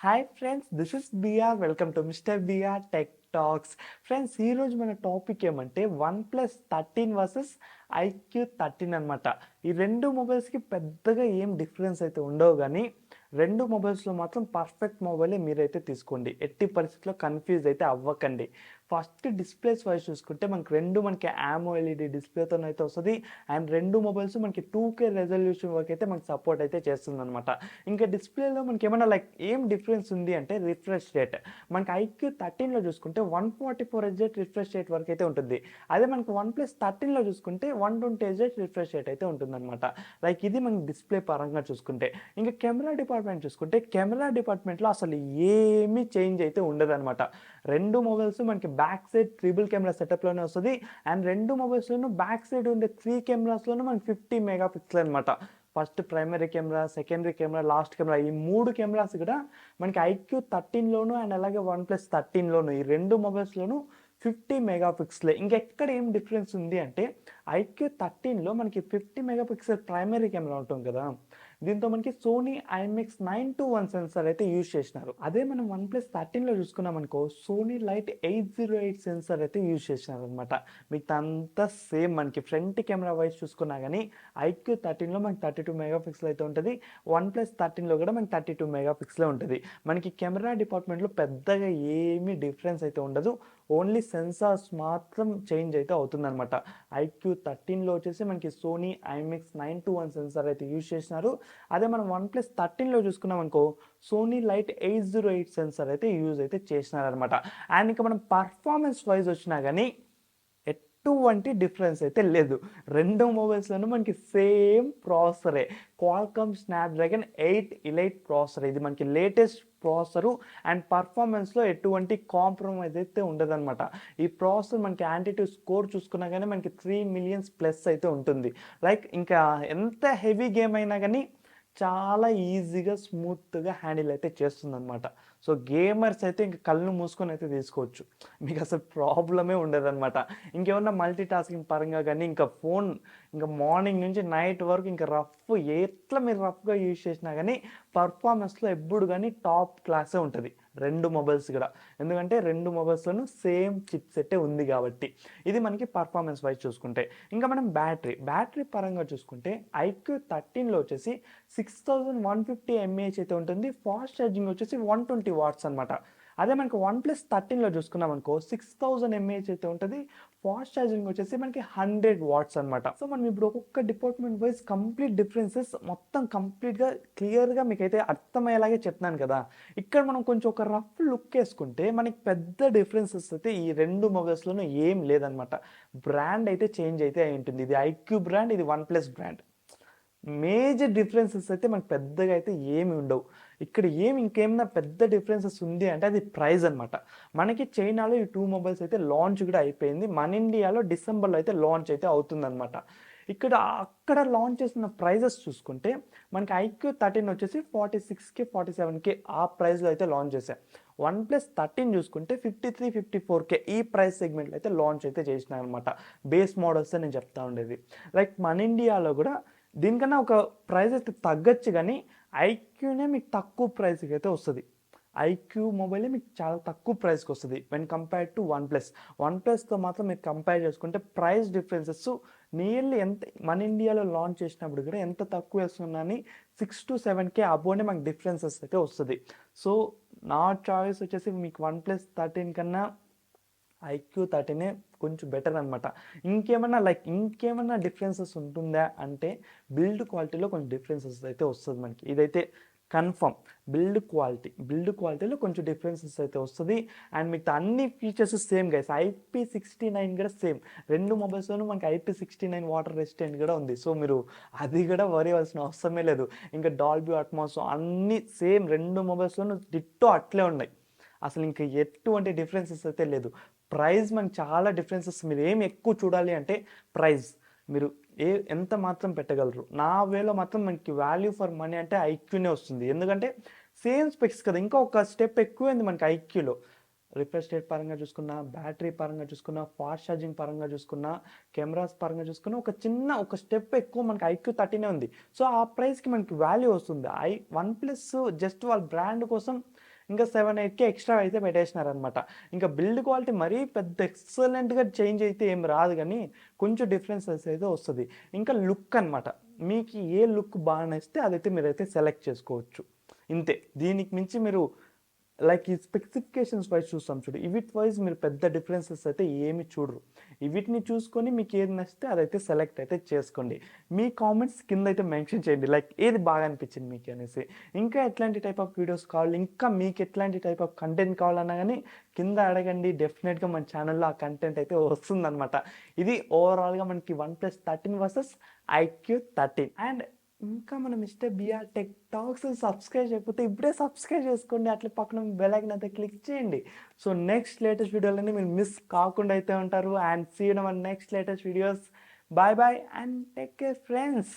Hi friends, this is BR. Welcome to mister BR tech talks. Friends, ఈరోజు మన topic ఏమంటే OnePlus 13 versus iQOO 13 అనమాట. ఈ రెండు మొబైల్స్కి పెద్దగా ఏం డిఫరెన్స్ అయితే ఉండవు, కానీ రెండు మొబైల్స్లో మాత్రం పర్ఫెక్ట్ మొబైలే మీరైతే తీసుకోండి. ఎట్టి పరిస్థితుల్లో కన్ఫ్యూజ్ అయితే అవ్వకండి. ఫస్ట్ డిస్ప్లేస్ వైజ్ చూసుకుంటే మనకి AMOLED డిస్ప్లేతో అయితే వస్తుంది. అండ్ రెండు మొబైల్స్ మనకి 2K రెజల్యూషన్ వరకు అయితే మనకి సపోర్ట్ అయితే చేస్తుంది అనమాట. ఇంకా డిస్ప్లేలో మనకి ఏమైనా ఏం డిఫరెన్స్ ఉంది అంటే రిఫ్రెష్ రేట్. మనకి iQOO 13లో చూసుకుంటే 144 Hz రిఫ్రెష్ రేట్ వరకు అయితే ఉంటుంది. అదే మనకి OnePlus 13లో చూసుకుంటే 120 Hz రిఫ్రెష్ రేట్ అయితే ఉంటుందన్నమాట. ఇది మనకి డిస్ప్లే పరంగా చూసుకుంటే. ఇంకా కెమెరా డిపార్ట్మెంట్ చూసుకుంటే కెమెరా డిపార్ట్మెంట్లో అసలు ఏమీ చేంజ్ అయితే ఉండదన్నమాట. రెండు మొబైల్స్ మనకి బ్యాక్ సైడ్ ట్రిపుల్ కెమెరా సెటప్లోనే వస్తుంది. అండ్ రెండు మొబైల్స్లోనూ బ్యాక్ సైడ్ ఉండే 3 కెమెరాస్లోనూ మనకి 50 మెగాపిక్సెల్ అనమాట. First primary camera, secondary camera, last camera, ఈ మూడు కెమెరాస్ కూడా మనకి iQOO 13లోను అండ్ అలాగే OnePlus 13లోను ఈ రెండు మొబైల్స్లోనూ 50 మెగాపిక్సెల్. ఇంకెక్కడ ఏం డిఫరెన్స్ ఉంది అంటే iQOO 13లో మనకి 50 మెగాపిక్సెల్ ప్రైమరీ కెమెరా ఉంటుంది కదా, దీంతో మనకి సోనీ IMX921 సెన్సార్ అయితే యూజ్ చేసినారు. అదే మనం OnePlus 13లో చూసుకున్నాం అనుకో, సోనీ లైట్ 808 సెన్సార్ అయితే యూజ్ చేసినారు అనమాట. మీకు అంతా సేమ్. మనకి ఫ్రంట్ కెమెరా వైజ్ చూసుకున్నా కానీ iQOO 13లో మనకి 32 మెగాపిక్సెల్ అయితే ఉంటుంది. OnePlus 13లో కూడా మనకి 32 మెగాపిక్సెల్ ఉంటుంది. మనకి కెమెరా డిపార్ట్మెంట్లో పెద్దగా ఏమీ డిఫరెన్స్ అయితే ఉండదు. ఓన్లీ సెన్సార్స్ మాత్రం చేంజ్ అయితే అవుతుందన్నమాట. iQOO 13లో వచ్చేసి మనకి సోనీ IMX921 సెన్సార్ అయితే యూజ్ చేసినారు. అదే మనం OnePlus 13లో చూసుకున్నాం అనుకో, సోనీ లైట్ 808 సెన్సార్ అయితే యూజ్ అయితే చేసినారనమాట. అండ్ ఇంకా మనం పర్ఫార్మెన్స్ వైజ్ వచ్చినా కానీ ఎటువంటి డిఫరెన్స్ అయితే లేదు. రెండు మొబైల్స్లోనూ మనకి సేమ్ ప్రాసెసరే, క్వాల్కామ్ స్నాప్డ్రాగన్ 8 ఎలైట్ ప్రాసెసర్. ఇది మనకి లేటెస్ట్ ప్రాసెసరు. అండ్ పర్ఫార్మెన్స్లో ఎటువంటి కాంప్రమైజ్ అయితే ఉండదన్నమాట. ఈ ప్రాసెసర్ మనకి యాంటిట్యూడ్ స్కోర్ చూసుకున్నా కానీ మనకి 3 మిలియన్స్ ప్లస్ అయితే ఉంటుంది. ఇంకా ఎంత హెవీ గేమ్ అయినా కానీ చాలా ఈజీగా స్మూత్గా హ్యాండిల్ అయితే చేస్తుందన్నమాట. సో గేమర్స్ అయితే ఇంక కళ్ళు మూసుకొని అయితే తీసుకోవచ్చు. మీకు అసలు ప్రాబ్లమే ఉండదన్నమాట. ఇంకేమన్నా మల్టీ టాస్కింగ్ పరంగా కానీ ఇంకా ఫోన్ ఇంకా మార్నింగ్ నుంచి నైట్ వరకు ఇంకా ఎట్లా మీరు రఫ్గా యూజ్ చేసినా కానీ పర్ఫార్మెన్స్లో ఎప్పుడు కానీ టాప్ క్లాసే ఉంటుంది రెండు మొబైల్స్ కూడా. ఎందుకంటే రెండు మొబైల్స్లోనూ సేమ్ చిప్ సెట్టే ఉంది కాబట్టి. ఇది మనకి పర్ఫార్మెన్స్ వైజ్ చూసుకుంటే. ఇంకా మనం బ్యాటరీ పరంగా చూసుకుంటే iQOO 13లో వచ్చేసి 6150 mAh అయితే ఉంటుంది. ఫాస్ట్ ఛార్జింగ్ వచ్చేసి 120 వాట్స్ అనమాట. అదే మనకి OnePlus 13లో చూసుకున్నాం అనుకో 6000 mAh అయితే ఉంటుంది. ఫాస్ట్ ఛార్జింగ్ వచ్చేసి మనకి 100 వాట్స్ అనమాట. సో మనం ఇప్పుడు ఒక్కొక్క డిపార్ట్మెంట్ వైజ్ కంప్లీట్ డిఫరెన్సెస్ మొత్తం కంప్లీట్గా క్లియర్గా మీకైతే అర్థమయ్యేలాగే చెప్తున్నాను కదా. ఇక్కడ మనం కొంచెం ఒక రఫ్ లుక్ వేసుకుంటే మనకి పెద్ద డిఫరెన్సెస్ అయితే ఈ రెండు మొబైల్స్లోనూ ఏం లేదనమాట. బ్రాండ్ అయితే చేంజ్ అయితే అయి ఉంటుంది. ఇది iQOO బ్రాండ్, ఇది OnePlus బ్రాండ్. మేజర్ డిఫరెన్సెస్ అయితే మనకు పెద్దగా అయితే ఏమి ఉండవు. ఇక్కడ ఇంకేమైనా పెద్ద డిఫరెన్సెస్ ఉంది అంటే అది ప్రైస్ అనమాట. మనకి చైనాలో ఈ టూ మొబైల్స్ అయితే లాంచ్ కూడా అయిపోయింది. మన ఇండియాలో డిసెంబర్లో అయితే లాంచ్ అయితే అవుతుందన్నమాట. అక్కడ లాంచ్ చేసిన ప్రైజెస్ చూసుకుంటే మనకి iQOO 13 వచ్చేసి 46K 47K ఆ ప్రైస్లో అయితే లాంచ్ చేశారు. OnePlus 13 చూసుకుంటే 53-54K ఈ ప్రైస్ సెగ్మెంట్లో అయితే లాంచ్ అయితే చేసినారనమాట. బేస్ మోడల్స్ నేను చెప్తా ఉండేది. మన ఇండియాలో కూడా దీనికన్నా ఒక ప్రైస్ అయితే తగ్గచ్చు, కానీ iQOOనే మీకు తక్కువ ప్రైస్కి అయితే వస్తుంది. iQOO మొబైలే మీకు చాలా తక్కువ ప్రైస్కి వస్తుంది వెన్ కంపేర్డ్ టు వన్ప్లస్తో మాత్రం మీరు కంపేర్ చేసుకుంటే ప్రైస్ డిఫరెన్సెస్ నియర్లీ ఎంత మన ఇండియాలో లాంచ్ చేసినప్పుడు కూడా ఎంత తక్కువ వేస్తున్నాని 6-7K అబోనే మనకు డిఫరెన్సెస్ అయితే వస్తుంది. సో నా చాయిస్ వచ్చేసి మీకు OnePlus 13 కన్నా iQOO 13 కొంచెం బెటర్ అనమాట. ఇంకేమన్నా డిఫరెన్సెస్ ఉంటుందా అంటే బిల్డ్ క్వాలిటీలో కొంచెం డిఫరెన్సెస్ అయితే వస్తుంది మనకి. ఇదైతే కన్ఫర్మ్. బిల్డ్ క్వాలిటీలో కొంచెం డిఫరెన్సెస్ అయితే వస్తుంది. అండ్ మీకు అన్ని ఫీచర్స్ సేమ్ గైస్. IP69 కూడా సేమ్. రెండు మొబైల్స్లోనూ మనకి IP69 వాటర్ రెసిస్టెంట్ కూడా ఉంది. సో మీరు అది కూడా వరి అవ్వాల్సిన అవసరమే లేదు. ఇంకా డాల్బీ అట్మాస్ అన్నీ సేమ్ రెండు మొబైల్స్లోనూ డిట్టో అట్లే ఉన్నాయి. అసలు ఇంకా ఎటువంటి డిఫరెన్సెస్ అయితే లేదు. ప్రైస్ మనకి చాలా డిఫరెన్సెస్. మీరు ఏం ఎక్కువ చూడాలి అంటే ప్రైస్ మీరు ఎంత మాత్రం పెట్టగలరు. నా వేలో మాత్రం మనకి వాల్యూ ఫర్ మనీ అంటే iQOOనే వస్తుంది. ఎందుకంటే సేమ్ స్పెక్స్ కదా, ఇంకా ఒక స్టెప్ ఎక్కువైంది మనకి iQOOలో. రిఫ్రెష్ రేట్ పరంగా చూసుకున్నా, బ్యాటరీ పరంగా చూసుకున్నా, ఫాస్ట్ ఛార్జింగ్ పరంగా చూసుకున్నా, కెమెరాస్ పరంగా చూసుకున్నా ఒక స్టెప్ ఎక్కువ మనకి iQOO 13 ఉంది. సో ఆ ప్రైస్కి మనకి వాల్యూ వస్తుంది. వన్ ప్లస్ జస్ట్ వాళ్ళ బ్రాండ్ కోసం ఇంకా 7-8K ఎక్స్ట్రా అయితే పెట్టేసినారనమాట. ఇంకా బిల్డ్ క్వాలిటీ మరీ పెద్ద ఎక్సలెంట్‌గా చేంజ్ అయితే ఏం రాదు గానీ, కొంచెం డిఫరెన్సెస్ అయితే వస్తది. ఇంకా లుక్ అనమాట. మీకు ఏ లుక్ బాగా నచ్చితే అదైతే మీరైతే సెలెక్ట్ చేసుకోవచ్చు. ఇంతే. దీనికి మించి మీరు లైక్ ఈ స్పెసిఫికేషన్స్ వైజ్ చూస్తాం చూడు, వీటి వైజ్ మీరు పెద్ద డిఫరెన్సెస్ అయితే ఏమి చూడరు. వీటిని చూసుకొని మీకు ఏది నచ్చితే అదైతే సెలెక్ట్ అయితే చేసుకోండి. మీ కామెంట్స్ కింద అయితే మెన్షన్ చేయండి, లైక్ ఏది బాగా అనిపించింది మీకు అనేసి. ఇంకా ఎట్లాంటి టైప్ ఆఫ్ వీడియోస్ కావాలి, ఇంకా మీకు ఎట్లాంటి టైప్ ఆఫ్ కంటెంట్ కావాలన్నా కానీ కింద అడగండి. డెఫినెట్గా మన ఛానల్లో ఆ కంటెంట్ అయితే వస్తుందన్నమాట. ఇది ఓవరాల్గా మనకి OnePlus 13 వర్సెస్ iQOO 13. అండ్ ఇంకా మన MrBR-TechTalks సబ్స్క్రైబ్ చేయకపోతే ఇప్పుడే సబ్స్క్రైబ్ చేసుకోండి. అట్లా పక్కన బెల్ ఐకాన్ అయితే క్లిక్ చేయండి. సో నెక్స్ట్ లేటెస్ట్ వీడియోలన్నీ మీరు మిస్ కాకుండా అయితే ఉంటారు. And see you in our next latest videos. Bye bye and take care friends.